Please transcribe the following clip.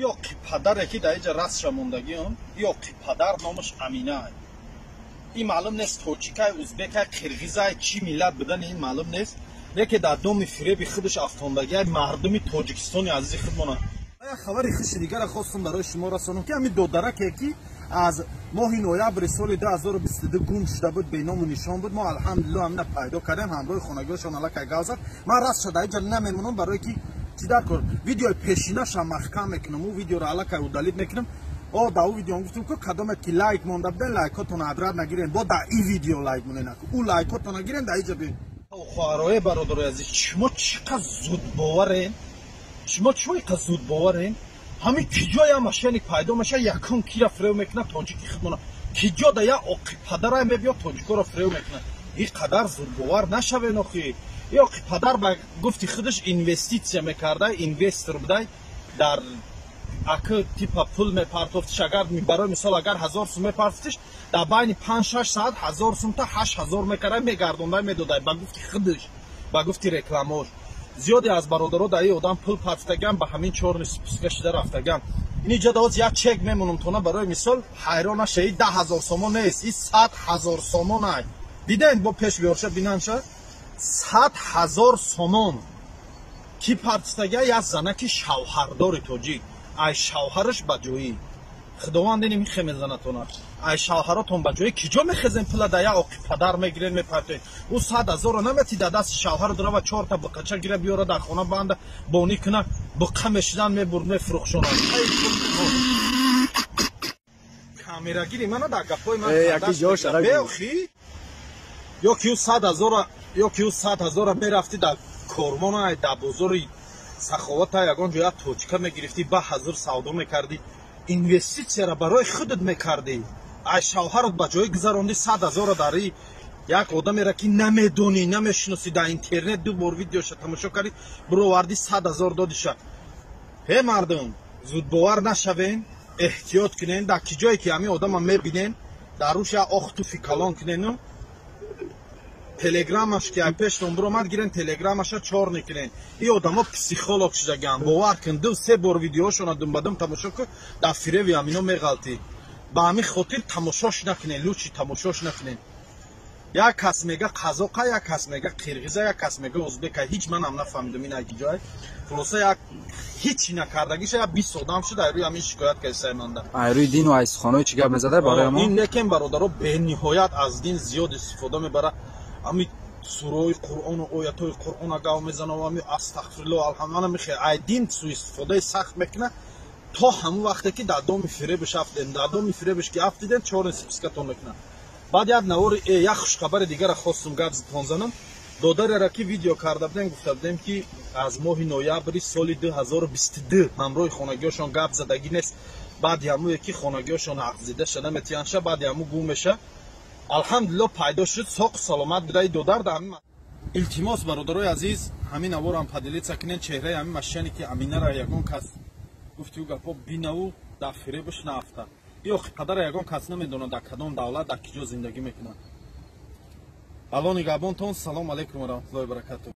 ё ки падаре ки дар инҷа расша мондагиён ё ки падар номаш Аминае. ин маълум нест тоҷикай, узбекай, қирғизай, чӣ миллат будани ин маълум нест, лекин дар доми фиреби худаш афтондагиай мардуми Тоҷикистони азизи худмона. Хабари хуши дигара хостам барои шумо расонам ки ҳамин додараке ки аз моҳи ноябри соли 2022 гум шуда буд, беному нишон буд. Мо алҳамдулилла ҳамина пайдо кардем, ҳамроҳи хонагиҳошон аллакай гавзад. Ман раст шуда инҷа намемонам барое ки чӣ дар кор видеои пешинаша маҳкам мекунам, ӯ видеоро аллакай удалит мекунам. Да ӯ видео гуфтам ки кадомет ки лайк монда буден, лайкотон адрат нагирен, бо дар ин видео лайк монен, ӯ лайкотон нагирен, дар инҷа бе хоҳарои бародарои азиз, шумо чӣ қадр зудбоварен, шумо чӣ қадр зудбоварен. ҳамин киҷоя машини пайдо маша якон кира фирев мекунад тоҷики худмона, киҷо да я оқи падара мебиёд тоҷикоро фирев мекунад. ин қадар зудбовар нашавен охи. ин оқи падар ба гуфти худаш инвеститсия мекардай, инвестор будай, дар аки типа пул мепартофтиш. Агар барои мисол агар 1000 сум мепартофтиш, дар байни 5-6 саат 1000 сум та 8000 мекардай, мегардондай медодай ба гуфти худаш, ба гуфти рекламош. зиёде аз бародаро дар ин одам пул партидаган ба ҳамин чорни спуска шуда рафтаган. ин иҷа даоз як чек мемонам тона барои мисол ҳайрон наша, ин 10,000 сомон нест, ин 100,000 сомон ай. Диден бо пеш биёрша бинанша 100,000 сомон ки партидага як занаки шавҳардори тоҷик. ай шавҳараш ба ҷоӣ. худованд ин михе мезанатона. ай шавҳаратон ба ҷоӣ киҷо мехезен пула да я оқи падар мегирен мепартоед. ӯ 100,000 намети да даст шавҳар дурава 4 та буқача гира биёра дар хона банда бони куна буқа мешидан мебурд мефурӯхшонад. камерагири мана дар гапои ман беохи ё ки ӯ 100,000 мерафти дар кормона дар бозори саховата ягон ҷоя точка мегирифти ба ҳазир савдо мекарди, инвеститсияра барои худат мекарди. ай шавҳарат ба ҷои гузаронди 100,000 дари як одамера ки намедонӣ, намешиноси, дар интернет ду бор видеоша тамошо карди, бироварди 100,000 додиша. ҳе мардум, зудбовар нашавен, эҳтиёт кунен. дар киҷое ки ҳамин одама мебинен, дар рӯш як охтуфи калон кунену телеграмаш ки ай пештон биромад гирен, телеграмаша чор никунен. ин одамо психолог шудаган. бовар кун, 2-3 бор видеошона думбадум тамошо кун, дар фиреви ҳамино меғалтӣ. ба ҳамин хотир тамошош накунен, лучи тамошош накунен. як кас мега қазоқа, як кас мега қирғиза, як кас мега узбека. ҳеҷ манам нафаҳмидум ин киҷои хулоса як ҳеҷи накардагиша як 20 одам шуда рӯи ҳамин шикоят кардисай манда. ай рӯи дину айсхонаи чӣ гап мезада барои мо? ин лекин бародаро бениҳоят аз дин зиёд истифода мебара. ҳамин сурои қуръону оятои қуръона гав мезанам, ҳамин астағфируллоҳ алҳамдулилла мехе. ай дин суистифодаи сахт мекуна то ҳамон вақте ки дар доми фиребиш афтиден, дар доми фиребиш ки афтиден чорни спискатон мекуна. баъд як навори як хушхабари дигара хостум гапзитон занам. додарера ки видео карда будем, гуфта будем ки аз моҳи ноябри соли 2022 ҳамроҳи хонагиҳошон гап задагӣ нест. баъди ҳамое ки хонагиҳошон ҳақзида шуда метиянша, баъди ҳамо гум меша. алҳамдулилла пайдо шуд, соқ саломат будаи додар да ҳамин. илтимос бародарои азиз, ҳамин аворам падилица кунен чеҳраи ҳамин машине ки Аминара ягон кас гуфтиу гапо бинаву дар фиребуш наафта. ё охи падара ягон кас намедонад дар кадом давлат дар киҷо зиндагӣ мекунад. алони габонтон салом алайкум ва раҳматуллоҳи ва баракатуҳ.